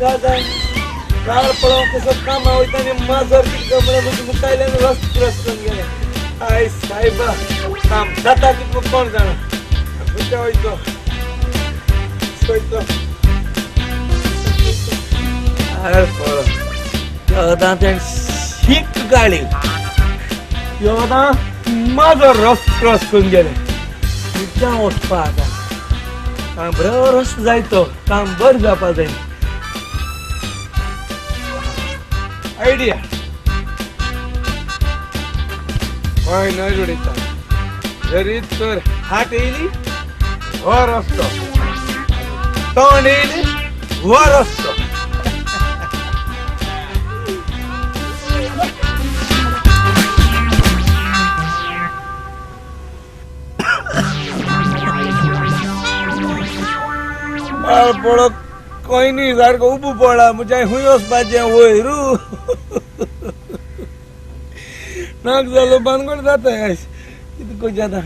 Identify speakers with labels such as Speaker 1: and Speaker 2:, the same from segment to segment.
Speaker 1: जाय काळ पळाव कसं काम आवताने माझर की कमळामध्ये मुकायला रस्त करून गेले आय साहेबा काम जाता की कोण जाणार कुठे होईतो सोयतो अरे पळ योदा ते शिक गाडी योदा माझं रस्त क्रॉस करून गेले तुझ्या ओटपा आता काम बरोबर रस्त जायतो काम बर जापा जाईल आयडिया काय नाही जोडीचा घरी तर हात येईल वर असतो तोंड येईल वर असतो पडत कोई नहीं सारखं उभं पडा म्हणजे हुयोस पाहिजे होय रू नाक झालं बांधगड जात आहे किती कोण जाता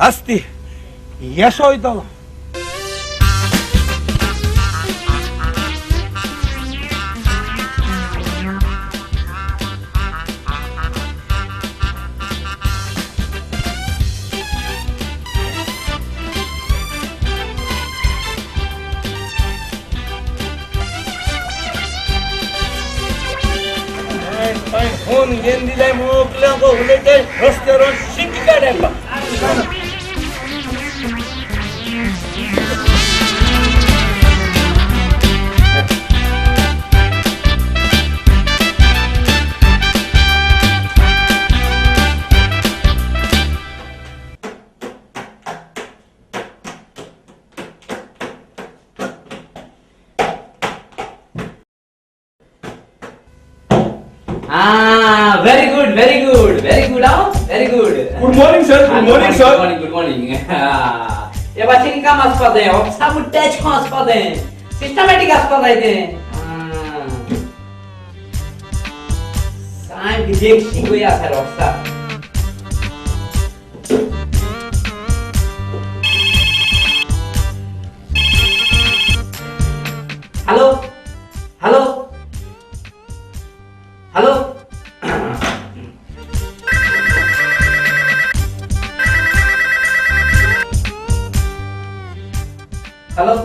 Speaker 1: असती यश होईतो फोन घेऊन दिलाय मोकल्या गोहलेचे रस्त्यावर शिंकी काढायला
Speaker 2: very good, very good, very good, very good.
Speaker 3: Good morning, sir. Good morning, sir.
Speaker 2: Good morning. ये बाकी की काम असपाद है, और सब टच को असपाद है, सिस्टमैटिक असपाद है ते. साइंस डिजेक्ट शिकोई आसा रोस्ता. Hello, hello, hello. हॅलो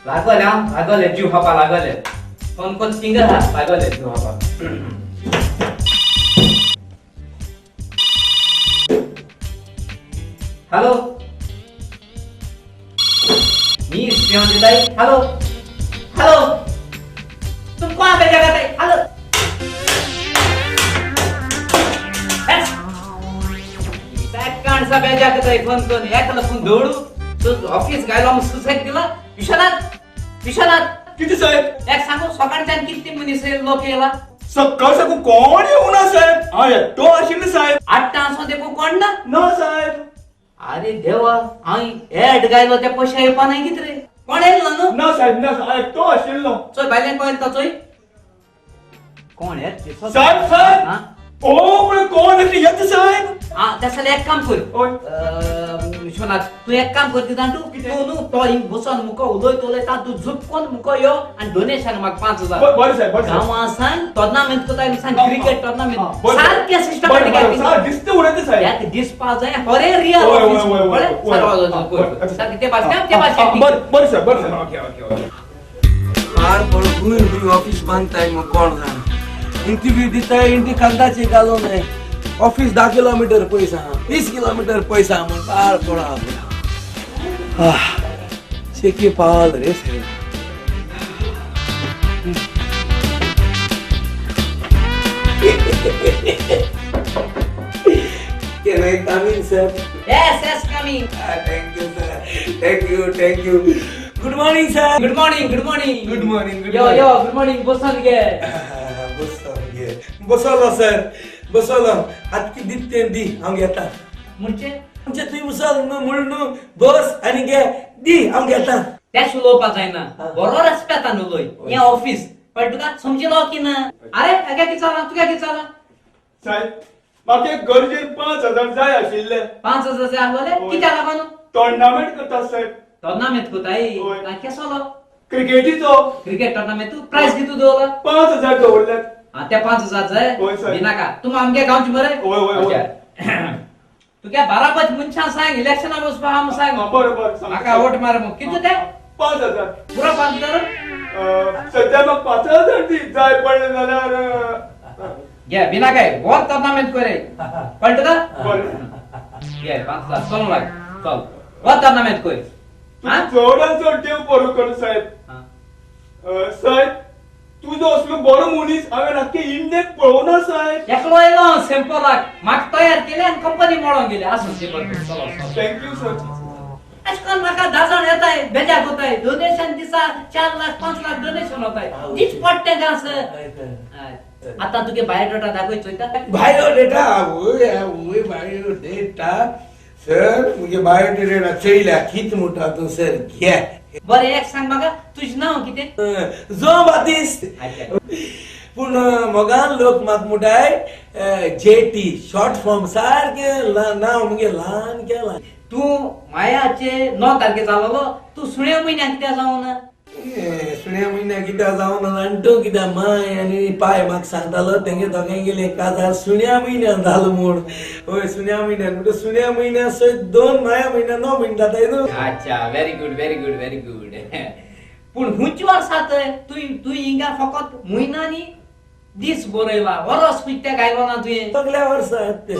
Speaker 2: लागले जीव हापा लागले कोण सिंगर हा लागले जीव हापा हॅलो मी ताई हॅलो हॅलो तुम कहाँ पे जगह ताई हॅलो कान सा बेजा के ताई फोन कोन एकला फोन दौडू तो ऑफिस गायला मग सुसाईड केला विश्वनाथ
Speaker 3: किती साहेब
Speaker 2: एक सांगू सकाळच्या किती मनीस लोक याला
Speaker 3: सकाळ सकू कोण येऊ ना साहेब हा येतो अशी ना साहेब
Speaker 2: 8 तास मध्ये कोण ना
Speaker 3: ना साहेब
Speaker 2: अरे देवा आई ऍड गायलो त्या पैसे येपा नाही कित रे कोण येईल
Speaker 3: ना साहेब ना साहेब तो असेल ना
Speaker 2: चोय बायले कोण तो चोय कोण आहे
Speaker 3: साहेब साहेब ओ पण कोण आहे येत साहेब
Speaker 2: त्यासाठी एक काम कर विश्वनाथ तू एक काम करते तू तू तो बसन मुको उदय तोले ता तू झुपकोन मुको यो आणि डोनेशन मग 5000
Speaker 3: बरं साहेब बरं
Speaker 2: गावा सांग टूर्नामेंट को ताई सांग क्रिकेट टूर्नामेंट सारखे सिस्टमॅटिक आहे
Speaker 3: सर दिसते उडते साहेब
Speaker 2: यात डिस्पाज आहे हरे रियल ऑफिस सर ते पास
Speaker 3: बरं सर ओके
Speaker 1: फार बड़ हुई ऑफिस बांधताय मग कोण जाणार इंटरव्यू दिताय इंटी कांदाचे घालून नाही ऑफिस 10 किलोमीटर पैसा 30 किलोमीटर पैसा म्हणून फार थोडा शेकी पाल रे साहेब Can I come in, sir?
Speaker 2: Yes, coming.
Speaker 1: Thank you, sir. Thank you. Good morning, sir.
Speaker 2: Good morning.
Speaker 1: Good morning.
Speaker 2: Yo, good morning. बसन गे.
Speaker 1: बसलो सर बसलो हात की दिते दी हांव घेता
Speaker 2: म्हणजे
Speaker 1: तुई बसल म्हणून बस आणि गे दी हांव घेता
Speaker 2: त्या सुलोपा जायना बरोबर असता नुलोय या ऑफिस पण तुका समजलो की ना अरे काय की चाला तू काय की चाला
Speaker 3: साहेब माके गरजे 5000 जाय आशिल्ले
Speaker 2: 5000 जाय आले किती आला कोण
Speaker 3: टूर्नामेंट करता साहेब
Speaker 2: टूर्नामेंट कोताई काय केसलो
Speaker 3: क्रिकेटीचो
Speaker 2: क्रिकेट टुर्नामेंट तू प्राइज कितू दवरला
Speaker 3: 5,000 दवरल्यात.
Speaker 2: हा त्या 5,000 जाय
Speaker 3: होय, सर.
Speaker 2: बिनाका तुम आमगे गांवची मरे
Speaker 3: होय, होय, होय.
Speaker 2: तू क्या बारापच मुंछा सांग इलेक्शन बसपा हम सांग
Speaker 3: बरोबर सांग.
Speaker 2: माका वोट मार मग कितू ते
Speaker 3: 5,000.
Speaker 2: पुरा 5,000
Speaker 3: सध्या मग 5,000 ती जाय पडले जाल्यार
Speaker 2: घे बिना काय वर टुर्नामेंट करे कळत का
Speaker 3: बरें.
Speaker 2: घे 5,000 चल लाग चल वर टुर्नामेंट कोय
Speaker 3: तुम्ही चडान चड देव बरो कर साहेब. साहेब तुझो असलो बरो मनीस हांवें आख्खे इंडियेक पळोवना साहेब.
Speaker 2: एकलो येलो सॅम्पलाक माक तयार केले आणि कंपनी मोडून गेले असं ते बरोबर चलो
Speaker 3: थँक्यू सर.
Speaker 2: आजकाल माका 10 जण येताय बेजाक होताय डोनेशन दिसा 4 लाख 5 लाख डोनेशन होताय जीच पडते का असं आता तुगे बायोडाटा दाखवायचोय का
Speaker 1: बायोडेटा वय बायोडेटा सर मुगे बायोडेटा चयल्या कित मोठा तो सर घ्या
Speaker 2: बरं एक सांग म्हाका तुझं नाव कितें
Speaker 1: जो बातिस्त पूण मोगान लोक म्हाका म्हणटाय जेटी शॉर्ट फॉर्म सारखे नाव मुगे ल्हान केला
Speaker 2: तू मायाचे 9 तारखे जालो तू सुण्या महिन्यात कित्याक जावना
Speaker 1: सुण्या म्हयन्या कित्याक जावन जाणटो कित्याक माय आनी पाय म्हाका सांगतालो तेंगे दोगांय गेले काजार सुण्या म्हयन्यान जालो म्हूण हय सुण्या म्हयन्यान म्हणटा सुण्या म्हयन्या सयत 2 माया म्हयन्या 9 म्हयने जाताय न्हू.
Speaker 2: अच्छा very good very good very good पूण हुंची वर्सात तू हिंगा फकत म्हयनानी दीस बरयला वरस कित्याक आयलो ना तुवें
Speaker 1: सगल्या वर्सात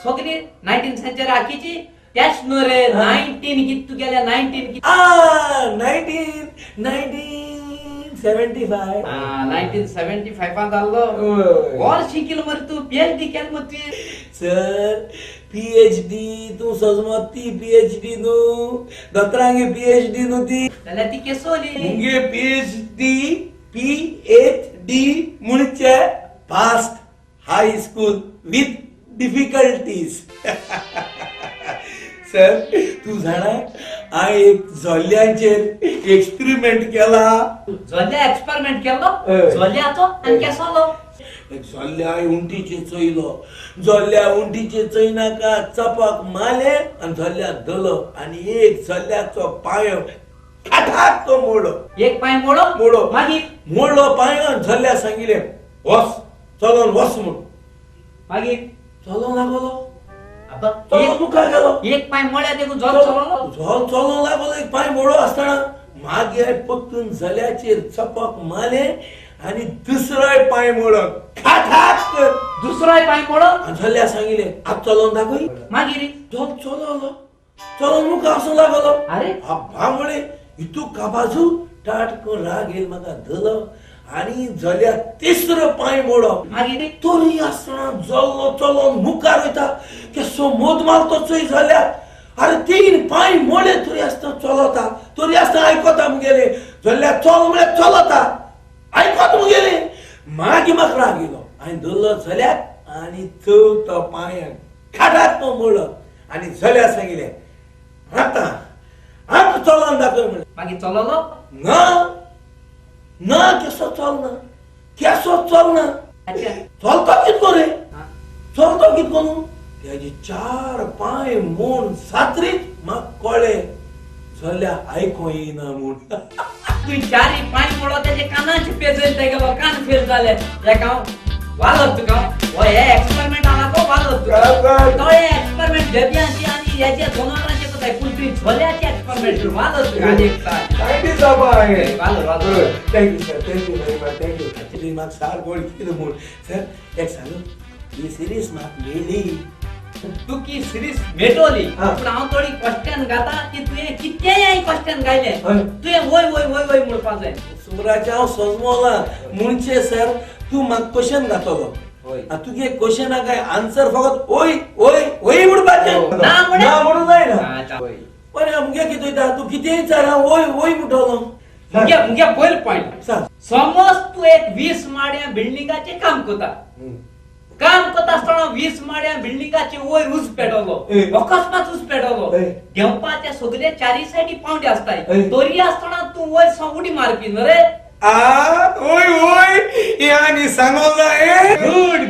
Speaker 2: सगळी 19th सेंचुरी आखीची त्याच न्हू रे 19 कित तू गेल्या 19 कित
Speaker 1: 1975
Speaker 2: 1975 जाल्लो वर शिकिल मरे तू PhD केल मग तू
Speaker 1: सर PhD तू सजमत ती PhD न्हू दोतरांगे PhD न्हू ती
Speaker 2: जाल्यार ती केसोली
Speaker 1: मुगे PhD मुळचे past high school with difficulties sir तू जाणा हांवें एक झोल्ल्यांचेर एक्सपेरिमेंट केला
Speaker 2: झोल्ल्या एक्सपेरिमेंट केलो झोल्ल्याचो आनी केसोलो
Speaker 1: एक झोल्ल्या उंटीचे चयलो झोल्ल्या उंटीचे चयनाका चपाक मारले आनी झोल्ल्या धरलो आनी एक झोल्ल्याचो पांयो खाटाक तो मोडलो
Speaker 2: एक पांय मोडो मागीर
Speaker 1: मोडलो पांयो आनी झोल्ल्या सांगिले वस चलोन वस म्हूण
Speaker 2: मागीर
Speaker 1: चलोंक लागलो
Speaker 2: आबा
Speaker 1: चलोन मुखार गेलो
Speaker 2: एक पांय मोड्या देखून झोल चलोलो
Speaker 1: झोल चलोंक लागलो एक पांय मोडो आसतना मागीर पटकन झोल्याचेर चपाक मारले आनी दुसरोय पांय मोडो खाटाक
Speaker 2: दुसरोय पांय मोडो
Speaker 1: आनी झोल्ल्या सांगिले आतां चलोन दाखय
Speaker 2: मागीर
Speaker 1: झोल चलोलो चलोन मुखार आसूंक लागलो
Speaker 2: अरे
Speaker 1: आब्बा म्हणे हितू काबाजू टाट करून राग येयलो म्हाका धरलो आनी झोल्या तिसरो पांय मोडो
Speaker 2: मागीर
Speaker 1: तरी आसतना जल्लो चलोन मुखार वयता केसो मोद मारतो चोय झोल्या अरे 3 पांय मोडे तरी आसतना चलता तरी आसतना आयकोता मुगेले झोल्या चल म्हळ्यार चलता आयकोता मुगेले मागीर म्हाका राग येयलो हांवें धरलो झोल्याक आनी चवथो पांय खाटाक तो मोडलो आनी झोल्या सांगिले आतां चलोन दाखय म्हळें
Speaker 2: मागीर चलोलो
Speaker 1: ना केसो चलना चलता कितको रे चलता कितको न्हू त्याचे 4 पांय मोड सात्रीत म्हाका कळ्ळें झोल्या आयको येना म्हूण
Speaker 2: तू 4 पांय मोडो तेजे कानाचे पेजल ते गेलो कान फेल जाले एका वालत तुका हो हे एक्सपेरिमेंट आला तो वालत तो हे एक्सपेरिमेंट जबियाची आणि याचे दोनाराचे कोताय पूण तू झोल्याचे एक्सपेरिमेंट वालत तुका एक
Speaker 1: काय जाबा आहे
Speaker 2: वालत
Speaker 1: thank you sir thank you very much thank you actually म्हाका सार गोड कितें म्हूण सर एक सांगू ही सिरीज म्हाका मेळ्ळी
Speaker 2: तू की सिरीज मेटोली पूण हांव थोडी क्वेश्चन घाता की तुवें कितेंय क्वेश्चन गायले तुवें वय वय वय वय म्हणपाक जाय
Speaker 1: सुमराचे हांव सजमोला म्हणचे सर तू म्हाका क्वेश्चन घातलो तुगे क्वेश्चनाक आन्सर फकत ओय ओय ओय म्हणपाचें ना म्हणून जायना बरें मुगे कितें वयता तू कितेंय विचार ओय ओय म्हणटलो
Speaker 2: मुगे पयलो पॉइंट समज तू एक 20 माड्या बिल्डिंगाचे काम करता आसतना 20 माड्या बिल्डिंगाचे वयर उज पेटवलो अकस्मात उज पेटवलो देंवपाचे सगळे चारी सायडी पावंडे आसताय तरी आसतना तू वयर उडी मारपी न्हू रे
Speaker 1: ओय ओय यानी सांगो जाय
Speaker 2: गुड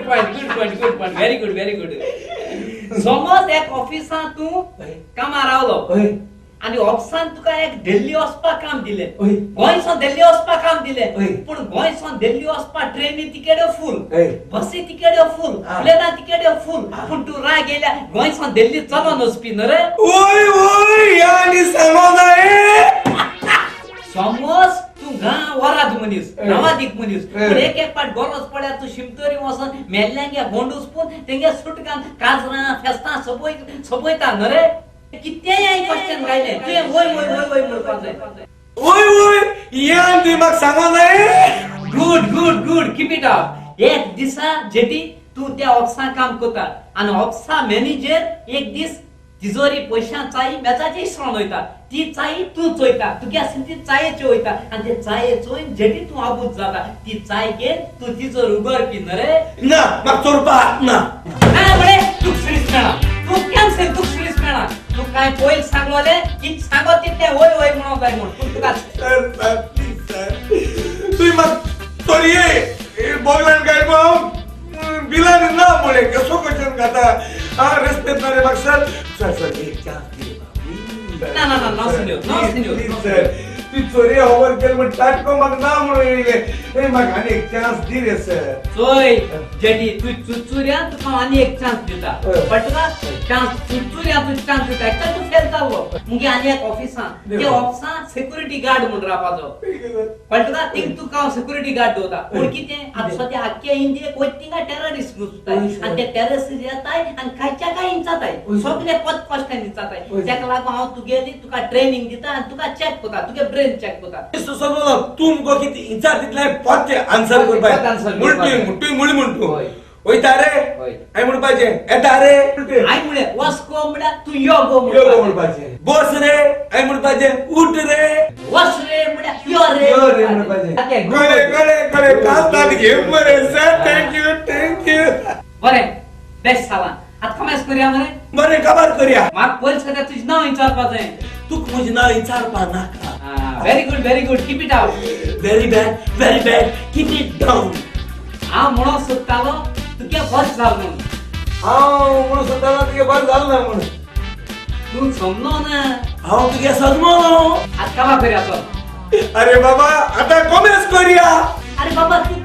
Speaker 2: पॉइंट व्हेरी गुड समज एक ऑफिसात तू कामार रावलो आणि ऑप्शन तुका एक दिल्ली वचपा काम दिले
Speaker 1: ओय.
Speaker 2: गोंयसून दिल्ली वचपा काम दिले
Speaker 1: ओय.
Speaker 2: पूण गोंयसून दिल्ली वचपा ट्रेनी तिकेट फुल
Speaker 1: ओय.
Speaker 2: बसी तिकेट फुल
Speaker 1: हा.
Speaker 2: प्लेना तिकेट फुल पूण तू राय गेल्या गोंयसून दिल्ली चलो नसपी न रे
Speaker 1: ओय ओय यानी सांगो नाही
Speaker 2: समज तू गा वराद मनीस
Speaker 1: ओय.
Speaker 2: नवादीक मनीस
Speaker 1: ओय.
Speaker 2: पूण एक एक पाट गरज पड्या तू शिमतोरी वचून मेल्ल्यांगे गोंडूस पूण तेंगे सुटकान काजरां फेस्तां सोपयता न रे कितेंय क्वेश्चन गायले तुवें वय वय वय वय म्हणपाक जाय
Speaker 1: ओय ओय यान दिमाग सांगो नाही
Speaker 2: good good good keep it up एक दिसा जेटी तू त्या ऑफिसा काम करता आणि ऑफिसा मॅनेजर एक दीस तिजोरी पैशां चाई मेजाची इसवण वयता ती चाई तू चोयता तुगे आसली ती चायेची वयता आणि ते चाये चोयन जेटी तू आबूज जाता ती चाय घेन तू तिजोर उगडपी न रे
Speaker 1: ना म्हाका चोरपा हात ना
Speaker 2: ना बळे तू सिरीस मेळा तू कॅन्सल तू सिरीस मेळा तू काय पयल सांगलोले की सांगो तितले वय वय म्हणो जाय म्हण पूण तुका
Speaker 1: सर प्लीज सर तुई म्हाका चोरये बोगलान काय गो बिलान ना मुळे कसो क्वेश्चन खाता हा रेस्पेक्ट ना रे म्हाका सर सर एक चान्स दे
Speaker 2: ना ना ना नो सिनियर
Speaker 1: प्लीज सर ती चोरी होवर केल म्हण टाटको म्हाका ना म्हणून येयले म्हाका आनी एक चान्स दी रे सर
Speaker 2: सोय जेडी तू चुचुऱ्या तुका आनी एक चान्स दिता पण तुका चान्स चुचुऱ्या तू चान्स दिता एकदा तू फेल जालो मुगे आनी एक ऑफिसां ते ऑफिसां सिक्युरिटी गार्ड म्हण रावपाचो पण तुका थिंग तुका सिक्युरिटी गार्ड दोता पूण कितें आतां सद्या आख्या इंडियेक वयतिंगा टेररिस्ट घुसताय आनी ते टेररिस्ट येताय आनी खायच्या काय इंचाताय सगळे पद कश्टांनी इंचाताय तेका लागून हांव तुगेली तुका ट्रेनिंग दिता आनी तुका चॅक करता तुगे ब्रेन चॅक करता
Speaker 1: सुसलो तू मुगो किती इंचा तितले पद आन्सर करपाय मुळटी मुट्टी मुळी म्हणटू वयता रे आय म्हणपाचे येता रे
Speaker 2: आय म्हळे वस्को म्हळ्यार तू योगो
Speaker 1: यो म्हणपाचे बस रे आय म्हणपाचे उठ रे
Speaker 2: वस रे म्हळ्यार यो रे
Speaker 1: म्हणपाचे करे काल दाद घे मरे सर थँक्यू
Speaker 2: बरे बेस्ट साला आता कमेस करूया मरे
Speaker 1: बरे काबार करया
Speaker 2: म्हाका पयलीं सद्या तुजें नांव विचारपा जाय
Speaker 1: तुक म्हजें नांव विचारपा नाका
Speaker 2: very good keep it up
Speaker 1: very bad keep it down
Speaker 2: हांव म्हणून सोदतालो तुगे बस जाल म्हणून
Speaker 1: हांव म्हणून सोदतालो तुगे बरें जालें ना म्हणून
Speaker 2: तू समलो ना
Speaker 1: हांव तुगे सजमलो
Speaker 2: आता कामा करूया चल
Speaker 1: अरे बाबा आता कमेस करया
Speaker 2: अरे बाबा तू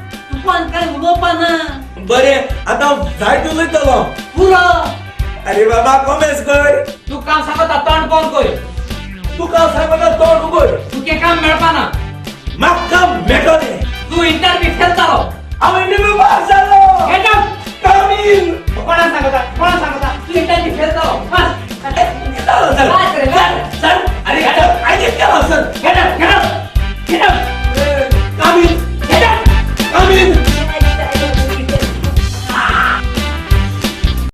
Speaker 2: कोण काय उलोवपा ना
Speaker 1: बरे आता जायत उलयतलो
Speaker 2: पुरो
Speaker 1: अरे बाबा कमेस कर
Speaker 2: तू काम सांगता तोंड बंद कर
Speaker 1: तुका सांगता तोंड उगड
Speaker 2: तुगे काम मेळपा ना
Speaker 1: म्हाका मेळटलें
Speaker 2: तू इंटरव्यू फेल जालो
Speaker 1: हांव इंटरव्यू पास जालो
Speaker 2: गेट आउट
Speaker 1: कम इन
Speaker 2: कोणाक सांगता तू इंटरव्यू